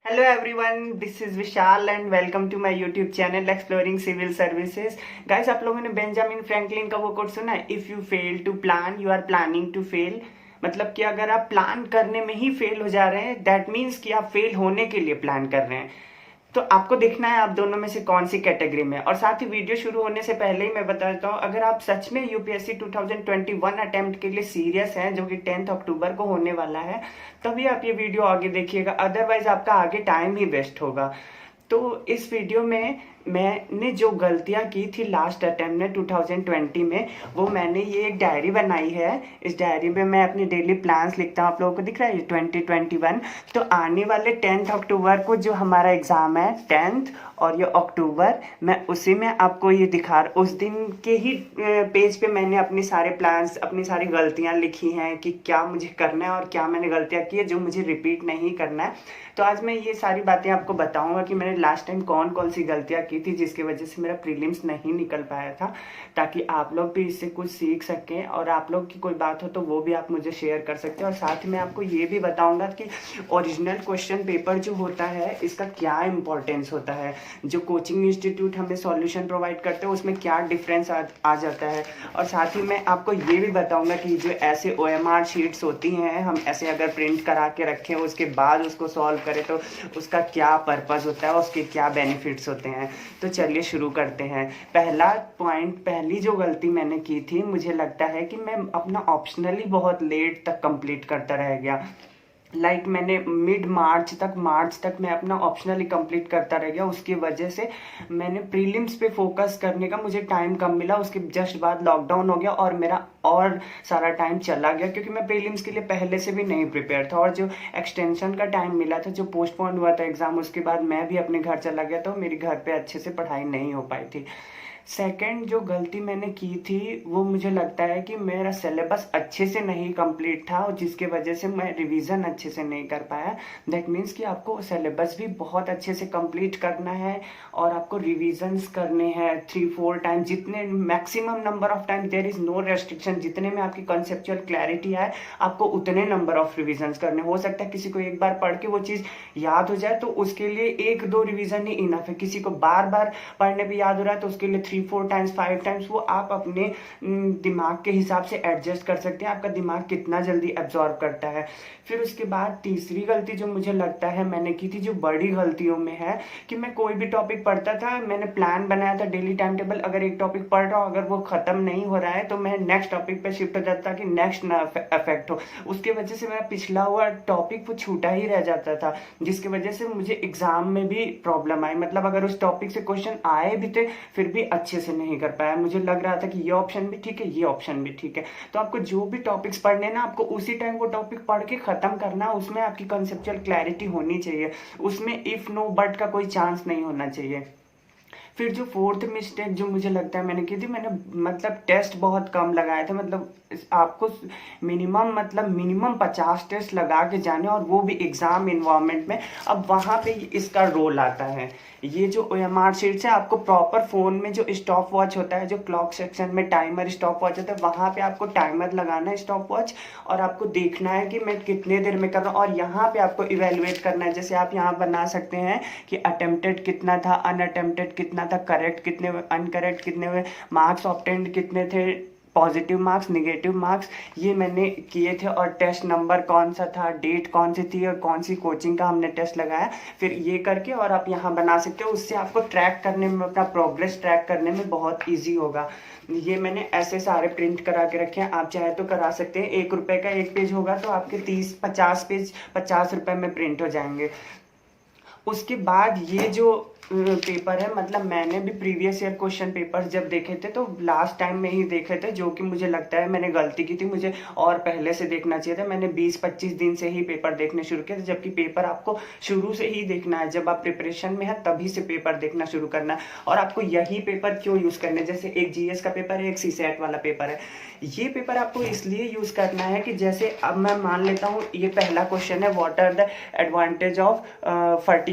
Hello everyone, this is Vishal and welcome to my YouTube channel Exploring Civil Services. Guys, आप लोगों ने Benjamin Franklin का वो quote सुना है, if you fail to plan you are planning to fail. मतलब कि अगर आप प्लान करने में ही फेल हो जा रहे हैं, दैट मीन्स कि आप फेल होने के लिए प्लान कर रहे हैं। तो आपको देखना है आप दोनों में से कौन सी कैटेगरी में। और साथ ही वीडियो शुरू होने से पहले ही मैं बता देता हूँ, अगर आप सच में यूपीएससी 2021 अटेम्प्ट के लिए सीरियस हैं, जो कि 10 अक्टूबर को होने वाला है, तभी आप ये वीडियो आगे देखिएगा, अदरवाइज आपका आगे टाइम ही वेस्ट होगा। तो इस वीडियो में मैंने जो गलतियां की थी लास्ट अटेम्प्ट में 2020 में, वो मैंने ये एक डायरी बनाई है। इस डायरी में मैं अपनी डेली प्लान्स लिखता हूँ। आप लोगों को दिख रहा है 2021। तो आने वाले 10 अक्टूबर को जो हमारा एग्ज़ाम है 10th और ये अक्टूबर, मैं उसी में आपको ये उस दिन के ही पेज पे मैंने अपनी सारे प्लान्स, अपनी सारी गलतियाँ लिखी हैं कि क्या मुझे करना है और क्या मैंने गलतियाँ की है जो मुझे रिपीट नहीं करना है। तो आज मैं ये सारी बातें आपको बताऊंगा कि मैंने लास्ट टाइम कौन कौन सी गलतियां की थी जिसकी वजह से मेरा प्रीलिम्स नहीं निकल पाया था, ताकि आप लोग भी इससे कुछ सीख सकें और आप लोग की कोई बात हो तो वो भी आप मुझे शेयर कर सकते हैं। और साथ ही मैं आपको ये भी बताऊंगा कि ओरिजिनल क्वेश्चन पेपर जो होता है इसका क्या इंपॉर्टेंस होता है, जो कोचिंग इंस्टीट्यूट हमें सॉल्यूशन प्रोवाइड करते हैं उसमें क्या डिफरेंस आ जाता है। और साथ ही मैं आपको ये भी बताऊंगा कि जो ऐसे OMR शीट्स होती हैं, हम ऐसे अगर प्रिंट करा के रखें उसके बाद उसको सॉल्व करें तो उसका क्या पर्पस होता है, उसके क्या बेनिफिट्स होते हैं। तो चलिए शुरू करते हैं। पहला पॉइंट, पहली जो गलती मैंने की थी, मुझे लगता है कि मैं अपना ऑप्शनली बहुत लेट तक कंप्लीट करता रह गया। मैंने मार्च तक मैं अपना ऑप्शनली कंप्लीट करता रह गया। उसकी वजह से मैंने प्रीलिम्स पे फोकस करने का मुझे टाइम कम मिला। उसके जस्ट बाद लॉकडाउन हो गया और मेरा और सारा टाइम चला गया, क्योंकि मैं प्रीलिम्स के लिए पहले से भी नहीं प्रिपेयर था। और जो एक्सटेंशन का टाइम मिला था, जो पोस्टपोन हुआ था एग्जाम, उसके बाद मैं भी अपने घर चला गया, तो मेरी घर पे अच्छे से पढ़ाई नहीं हो पाई थी। सेकंड जो गलती मैंने की थी, वो मुझे लगता है कि मेरा सिलेबस अच्छे से नहीं कंप्लीट था और जिसके वजह से मैं रिवीजन अच्छे से नहीं कर पाया। दैट मीन्स कि आपको सिलेबस भी बहुत अच्छे से कंप्लीट करना है और आपको रिविजन्स करने हैं 3-4 टाइम, जितने maximum number of time, there is no restriction. जितने में आपकी कंसेप्चुअल क्लैरिटी है आपको उतने नंबर ऑफ रिविजन्स करने। हो सकता है किसी को एक बार पढ़ के वो चीज़ याद हो जाए तो उसके लिए 1-2 रिविजन ही इनफ है। किसी को बार बार पढ़ने पर याद हो रहा है तो उसके लिए 3-4 टाइम्स 5 टाइम्स, वो आप अपने दिमाग के हिसाब से एडजस्ट कर सकते हैं, आपका दिमाग कितना जल्दी एब्जॉर्ब करता है। फिर उसके बाद तीसरी गलती जो मुझे लगता है मैंने की थी, जो बड़ी गलतियों में है, कि मैं कोई भी टॉपिक पढ़ता था, मैंने प्लान बनाया था डेली टाइम टेबल, अगर एक टॉपिक पढ़ रहा हूँ, अगर वो खत्म नहीं हो रहा है तो मैं नेक्स्ट टॉपिक पे शिफ्ट हो जाता कि नेक्स्ट ना अफेक्ट हो। उसकी वजह से मेरा पिछला हुआ टॉपिक वो छूटा ही रह जाता था, जिसकी वजह से मुझे एग्जाम में भी प्रॉब्लम आई। मतलब अगर उस टॉपिक से क्वेश्चन आए भी थे फिर भी अच्छे से नहीं कर पाया। मुझे लग रहा था कि ये ऑप्शन भी ठीक है, ये ऑप्शन भी ठीक है। तो आपको जो भी टॉपिक्स पढ़ने ना, आपको उसी टाइम वो टॉपिक पढ़ के खत्म करना, उसमें आपकी कंसेप्चुअल क्लैरिटी होनी चाहिए, उसमें इफ नो बट का कोई चांस नहीं होना चाहिए। फिर जो फोर्थ मिस्टेक जो मुझे लगता है मैंने की थी, मैंने मतलब टेस्ट बहुत कम लगाए थे। मतलब आपको मिनिमम 50 टेस्ट लगा के जाने, और वो भी एग्जाम इन्वायरमेंट में। अब वहाँ पे इसका रोल आता है, ये जो OMR शीट्स है, आपको प्रॉपर फोन में जो स्टॉप वॉच होता है, जो क्लॉक सेक्शन में टाइमर स्टॉप वॉच होता है, वहाँ पे आपको टाइमर लगाना है स्टॉप वॉच, और आपको देखना है कि मैं कितने देर में कर रहा हूँ। और यहाँ पे आपको इवेलुएट करना है, जैसे आप यहाँ बना सकते हैं कि अटेम्प्टेड कितना था, अनअटेम्प्टेड कितना था, करेक्ट कितने हुए, अनकरेक्ट कितने हुए, मार्क्स ऑब्टेन्ड कितने थे, पॉजिटिव मार्क्स, निगेटिव मार्क्स, ये मैंने किए थे। और टेस्ट नंबर कौन सा था, डेट कौन सी थी और कौन सी कोचिंग का हमने टेस्ट लगाया, फिर ये करके और आप यहाँ बना सकते हो। उससे आपको ट्रैक करने में, अपना प्रोग्रेस ट्रैक करने में बहुत ईजी होगा। ये मैंने ऐसे सारे प्रिंट करा के रखे हैं, आप चाहे तो करा सकते हैं। 1 रुपये का एक पेज होगा तो आपके 30-50 पेज 50 रुपये में प्रिंट हो जाएंगे। उसके बाद ये जो पेपर है, मतलब मैंने भी प्रीवियस ईयर क्वेश्चन पेपर जब देखे थे तो लास्ट टाइम में ही देखे थे, जो कि मुझे लगता है मैंने गलती की थी, मुझे और पहले से देखना चाहिए था। मैंने 20-25 दिन से ही पेपर देखने शुरू किए थे, जबकि पेपर आपको शुरू से ही देखना है। जब आप प्रिपरेशन में है तभी से पेपर देखना शुरू करना है। और आपको यही पेपर क्यों यूज़ करना है, जैसे एक GS का पेपर है, एक CSAT वाला पेपर है, ये पेपर आपको इसलिए यूज़ करना है कि जैसे अब मैं मान लेता हूँ ये पहला क्वेश्चन है, what are the advantage of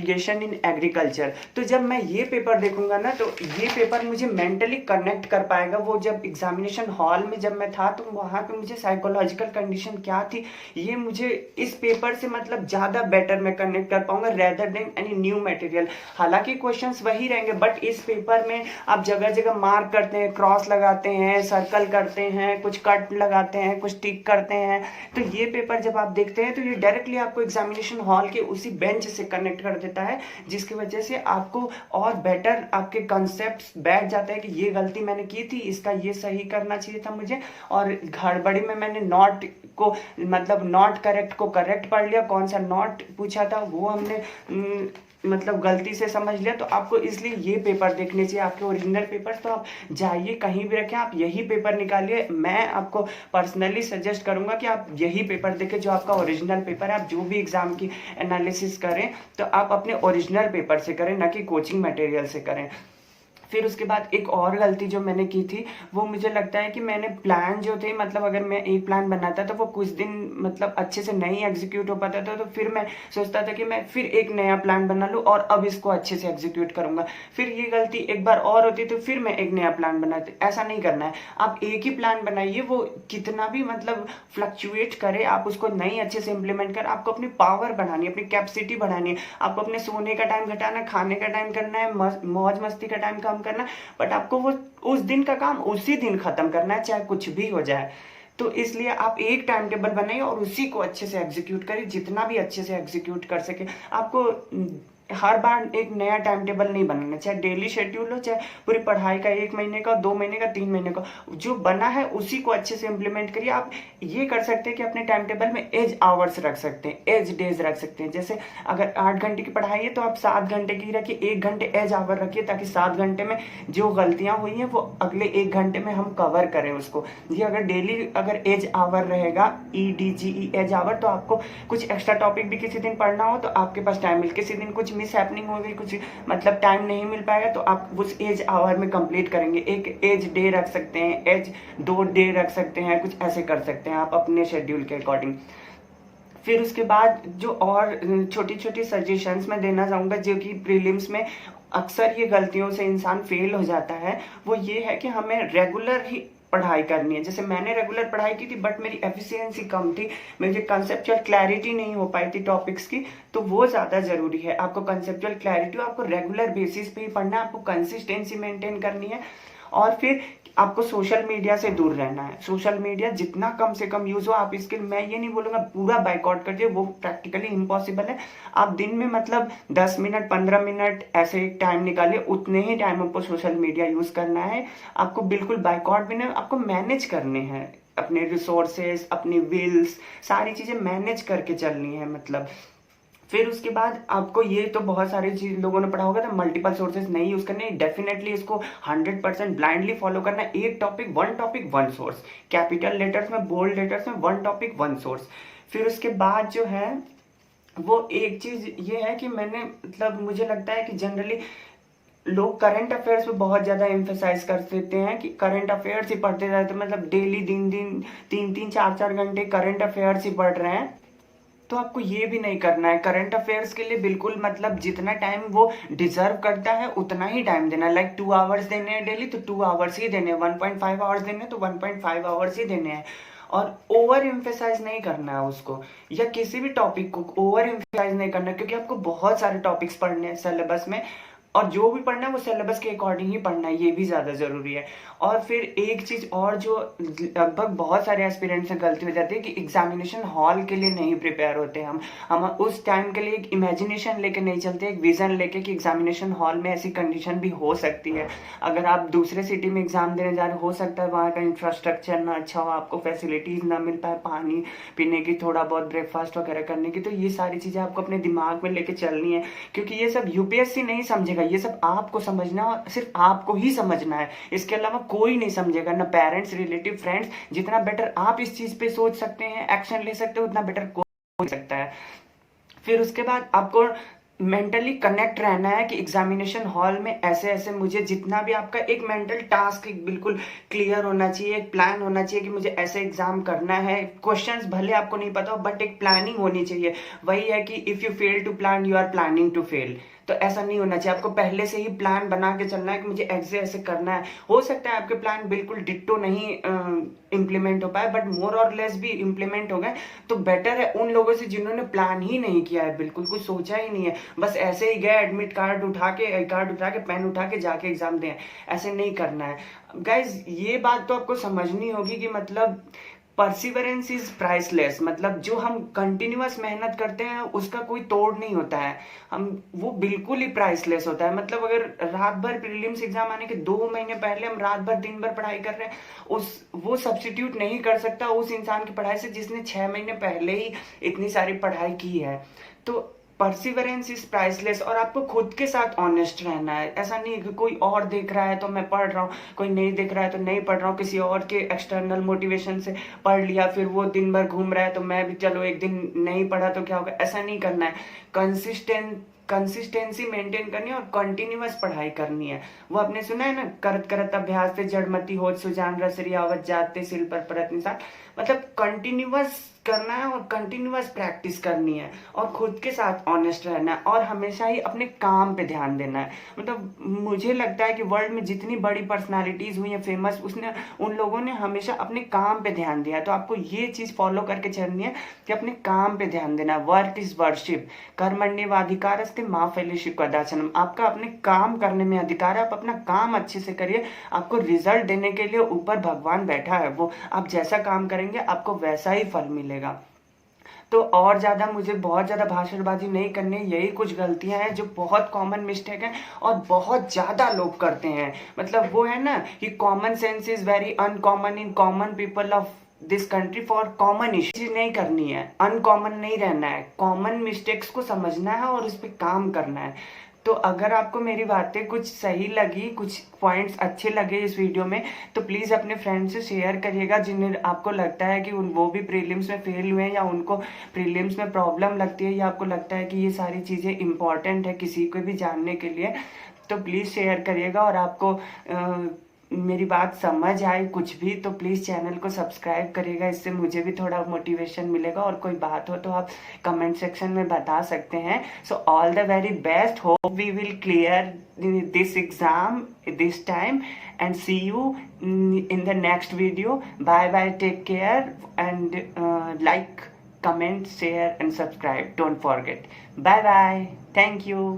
cultivation in agriculture. तो जब मैं ये पेपर देखूंगा ना, तो ये पेपर मुझे मेंटली कनेक्ट कर पाएगा। वो जब एग्जामिनेशन हॉल में जब मैं था, तो वहाँ पे मुझे साइकोलॉजिकल कंडीशन क्या थी, ये मुझे इस पेपर से मतलब ज़्यादा बेटर मैं कनेक्ट कर पाऊंगा rather than any new material. हालांकि क्वेश्चंस वही रहेंगे, बट इस पेपर में आप जगह जगह मार्क करते हैं, क्रॉस लगाते हैं, सर्कल करते हैं, कुछ कट लगाते हैं, कुछ टिक करते हैं। तो ये पेपर जब आप देखते हैं, तो ये डायरेक्टली आपको एग्जामिनेशन हॉल के उसी बेंच से कनेक्ट कर देता है, जिसकी वजह से आपको और बेटर आपके कॉन्सेप्ट्स बैठ जाते हैं कि ये गलती मैंने की थी, इसका ये सही करना चाहिए था मुझे, और गड़बड़ी में मैंने नॉट को मतलब नॉट करेक्ट को करेक्ट पढ़ लिया, कौन सा नॉट पूछा था वो हमने मतलब गलती से समझ लिया। तो आपको इसलिए ये पेपर देखने चाहिए, आपके ओरिजिनल पेपर्स। तो आप जाइए कहीं भी रखें, आप यही पेपर निकालिए। मैं आपको पर्सनली सजेस्ट करूंगा कि आप यही पेपर देखें जो आपका ओरिजिनल पेपर है। आप जो भी एग्जाम की एनालिसिस करें, तो आप अपने ओरिजिनल पेपर से करें, ना कि कोचिंग मटेरियल से करें। फिर उसके बाद एक और गलती जो मैंने की थी, वो मुझे लगता है कि मैंने प्लान जो थे, मतलब अगर मैं एक प्लान बनाता तो वो कुछ दिन मतलब अच्छे से नहीं एग्जीक्यूट हो पाता था, तो फिर मैं सोचता था कि मैं फिर एक नया प्लान बना लूँ और अब इसको अच्छे से एग्जीक्यूट करूंगा। फिर ये गलती एक बार और होती तो फिर मैं एक नया प्लान बनाती। ऐसा नहीं करना है, आप एक ही प्लान बनाइए, वो कितना भी मतलब फ्लक्चुएट करे, आप उसको नहीं अच्छे से इंप्लीमेंट कर। आपको अपनी पावर बढ़ानी है, अपनी कैपेसिटी बढ़ानी है, आपको अपने सोने का टाइम घटाना, खाने का टाइम करना है, मौज मस्ती का टाइम कम करना, बट आपको वो उस दिन का काम उसी दिन खत्म करना है, चाहे कुछ भी हो जाए। तो इसलिए आप एक टाइम टेबल बनाइए और उसी को अच्छे से एग्जीक्यूट करिए, जितना भी अच्छे से एग्जीक्यूट कर सके। आपको हर बार एक नया टाइम टेबल नहीं बनाना, चाहे डेली शेड्यूल हो, चाहे पूरी पढ़ाई का 1 महीने का, 2 महीने का, 3 महीने का, जो बना है उसी को अच्छे से इंप्लीमेंट करिए। आप ये कर सकते हैं कि अपने टाइम टेबल में एज आवर्स रख सकते हैं, एज डेज रख सकते हैं। जैसे अगर 8 घंटे की पढ़ाई है, तो आप 7 घंटे की रखिए, 1 घंटे एज आवर रखिए, ताकि 7 घंटे में जो गलतियां हुई हैं वो अगले 1 घंटे में हम कवर करें उसको। ये अगर डेली अगर एज आवर रहेगा, EDGE एज आवर, तो आपको कुछ एक्स्ट्रा टॉपिक भी किसी दिन पढ़ना हो तो आपके पास टाइम मिल, किसी दिन कुछ मिस हैपनिंग हो गई, कुछ मतलब टाइम नहीं मिल पाएगा, तो आप उस एज आवर में कंप्लीट करेंगे। एक एज डे रख सकते हैं, एज 2 डे रख सकते हैं, कुछ ऐसे कर सकते हैं आप अपने शेड्यूल के अकॉर्डिंग। फिर उसके बाद जो और छोटी छोटी सजेशंस मैं देना चाहूंगा, जो कि प्रीलिम्स में अक्सर ये गलतियों से इंसान फेल हो जाता है, वो ये है कि हमें रेगुलर ही पढ़ाई करनी है। जैसे मैंने रेगुलर पढ़ाई की थी, बट मेरी एफिशिएंसी कम थी, मुझे कंसेप्चुअल क्लैरिटी नहीं हो पाई थी टॉपिक्स की। तो वो ज़्यादा ज़रूरी है, आपको कंसेप्चुअल क्लैरिटी, आपको रेगुलर बेसिस पे ही पढ़ना है, आपको कंसिस्टेंसी मेंटेन करनी है। और फिर आपको सोशल मीडिया से दूर रहना है। सोशल मीडिया जितना कम से कम यूज हो, आप इसके, मैं ये नहीं बोलूंगा पूरा बाइकआउट कर दिए, वो प्रैक्टिकली इम्पॉसिबल है। आप दिन में मतलब 10 मिनट 15 मिनट ऐसे एक टाइम निकालिए, उतने ही टाइम आपको सोशल मीडिया यूज करना है। आपको बिल्कुल बाइकआउट भी नहीं, आपको मैनेज करने हैं अपने रिसोर्सेज, अपनी विल्स, सारी चीजें मैनेज करके चलनी है मतलब। फिर उसके बाद आपको ये तो बहुत सारे चीज लोगों ने पढ़ा होगा था, मल्टीपल सोर्सेज नहीं यूज करने, डेफिनेटली इसको 100% ब्लाइंडली फॉलो करना है। एक topic one source, capital letters में, बोल्ड लेटर्स में, 1 टॉपिक 1 सोर्स। फिर उसके बाद जो है वो एक चीज ये है कि मैंने मतलब मुझे लगता है कि जनरली लोग करंट अफेयर्स पे बहुत ज्यादा एम्फेसाइज कर देते हैं कि करंट अफेयर्स ही पढ़ते रहते, मतलब डेली दिन दिन 3-3 4-4 घंटे करंट अफेयर्स ही पढ़ रहे हैं। तो आपको ये भी नहीं करना है। करंट अफेयर्स के लिए बिल्कुल मतलब जितना टाइम वो डिजर्व करता है उतना ही टाइम देना है। लाइक 2 आवर्स देने हैं डेली, तो 2 आवर्स ही देने हैं। 1.5 आवर्स देने हैं, तो 1.5 आवर्स ही देने हैं। और ओवर एम्फेसाइज नहीं करना है उसको, या किसी भी टॉपिक को ओवर एम्फेसाइज नहीं करना है, क्योंकि आपको बहुत सारे टॉपिक्स पढ़ने हैं सिलेबस में, और जो भी पढ़ना है वो सिलेबस के अकॉर्डिंग ही पढ़ना है, ये भी ज्यादा जरूरी है। और फिर एक चीज और जो लगभग बहुत सारे एस्पिरेंट्स से गलती हो जाती है कि एग्जामिनेशन हॉल के लिए नहीं प्रिपेयर होते हम उस टाइम के लिए एक इमेजिनेशन लेके नहीं चलते, एक विजन लेके कि एग्जामिनेशन हॉल में ऐसी कंडीशन भी हो सकती है। अगर आप दूसरे सिटी में एग्जाम देने जा रहे हो सकता है वहाँ का इंफ्रास्ट्रक्चर ना अच्छा हो, आपको फैसिलिटीज ना मिल पाए, पानी पीने की, थोड़ा बहुत ब्रेकफास्ट वगैरह करने की। तो ये सारी चीजें आपको अपने दिमाग में लेके चलनी है, क्योंकि ये सब यूपीएससी नहीं समझेगा, ये सब आपको समझना है और सिर्फ आपको ही समझना है। इसके अलावा कोई नहीं समझेगा, ना पेरेंट्स, रिलेटिव, फ्रेंड्स। जितना बेटर आप इस चीज पे सोच सकते हैं, एक्शन ले सकते हो, उतना बेटर कोई हो सकता है। फिर उसके बाद आपको मेंटली कनेक्ट रहना है कि एग्जामिनेशन हॉल में ऐसे ऐसे मुझे जितना भी आपका एक मेंटल टास्क एक बिल्कुल क्लियर होना चाहिए, एक प्लान होना चाहिए कि मुझे ऐसे एग्जाम करना है। क्वेश्चंस भले आपको नहीं पता हो बट एक प्लानिंग होनी चाहिए। वही है कि if you fail to plan you are planning to fail. तो ऐसा नहीं होना चाहिए, आपको पहले से ही प्लान बना के चलना है कि मुझे ऐसे ऐसे करना है। हो सकता है आपके प्लान बिल्कुल डिट्टो नहीं इम्प्लीमेंट हो पाए बट मोर और लेस भी इम्प्लीमेंट हो गए तो बेटर है उन लोगों से जिन्होंने प्लान ही नहीं किया है, बिल्कुल कुछ सोचा ही नहीं है, बस ऐसे ही गए एडमिट कार्ड उठा के पेन उठा के जाके एग्जाम दें। ऐसे नहीं करना है गाइज। ये बात तो आपको समझनी होगी कि मतलब परसिवरेंस इज प्राइसलेस। मतलब जो हम कंटिन्यूअस मेहनत करते हैं उसका कोई तोड़ नहीं होता है, हम वो बिल्कुल ही प्राइसलेस होता है। मतलब अगर रात भर प्रीलिम्स एग्जाम आने के 2 महीने पहले हम रात भर दिन भर पढ़ाई कर रहे हैं, उस वो सब्स्टिट्यूट नहीं कर सकता उस इंसान की पढ़ाई से जिसने 6 महीने पहले ही इतनी सारी पढ़ाई की है। तो परसिवरेंस इज प्राइसलेस। और आपको खुद के साथ ऑनेस्ट रहना है। ऐसा नहीं कि कोई और देख रहा है तो मैं पढ़ रहा हूँ, कोई नहीं देख रहा है तो नहीं पढ़ रहा हूँ, किसी और के एक्सटर्नल मोटिवेशन से पढ़ लिया फिर वो दिन भर घूम रहा है तो मैं भी चलो एक दिन नहीं पढ़ा तो क्या होगा। ऐसा नहीं करना है। कंसिस्टेंसी मेंटेन करनी है और कंटिन्यूअस पढ़ाई करनी है। वो आपने सुना है ना, करत करत अभ्यास से जड़मति होत सुजान रसरी आवत जाते सिल पर परत निशान। मतलब कंटिन्यूअस करना है और कंटिन्यूअस प्रैक्टिस करनी है और खुद के साथ ऑनेस्ट रहना है और हमेशा ही अपने काम पे ध्यान देना है। मतलब मुझे लगता है कि वर्ल्ड में जितनी बड़ी पर्सनालिटीज हुई है फेमस, उसने उन लोगों ने हमेशा अपने काम पे ध्यान दिया। तो आपको ये चीज फॉलो करके चलनी है कि अपने काम पे ध्यान देना। वर्क इज वर्शिप, कर्मण्येवाधिकारस्ते मा फलेषु कदाचन। आपका अपने काम करने में अधिकार है, आप अपना काम अच्छे से करिए। आपको रिजल्ट देने के लिए ऊपर भगवान बैठा है, वो आप जैसा काम करेंगे आपको वैसा ही फल मिलेगा। तो और ज्यादा मुझे बहुत ज्यादा भाषणबाजी नहीं करनी, यही कुछ गलतियां हैं जो बहुत कॉमन मिस्टेक है और बहुत ज्यादा लोग करते हैं। मतलब वो है ना कि common sense is very uncommon in common people of this country for common issues. नहीं करनी है, अनकॉमन नहीं रहना है, कॉमन मिस्टेक्स को समझना है और उस पर काम करना है। तो अगर आपको मेरी बातें कुछ सही लगी, कुछ पॉइंट्स अच्छे लगे इस वीडियो में, तो प्लीज़ अपने फ्रेंड्स से शेयर करिएगा जिन्हें आपको लगता है कि वो भी प्रीलिम्स में फेल हुए हैं या उनको प्रीलिम्स में प्रॉब्लम लगती है या आपको लगता है कि ये सारी चीज़ें इंपॉर्टेंट है किसी को भी जानने के लिए। तो प्लीज़ शेयर करिएगा और आपको मेरी बात समझ आए कुछ भी तो प्लीज़ चैनल को सब्सक्राइब करिएगा, इससे मुझे भी थोड़ा मोटिवेशन मिलेगा। और कोई बात हो तो आप कमेंट सेक्शन में बता सकते हैं। So all the very best, hope we will clear this exam this time and see you in the next video. Bye bye, take care and like, comment, share and subscribe, don't forget. Bye bye, thank you.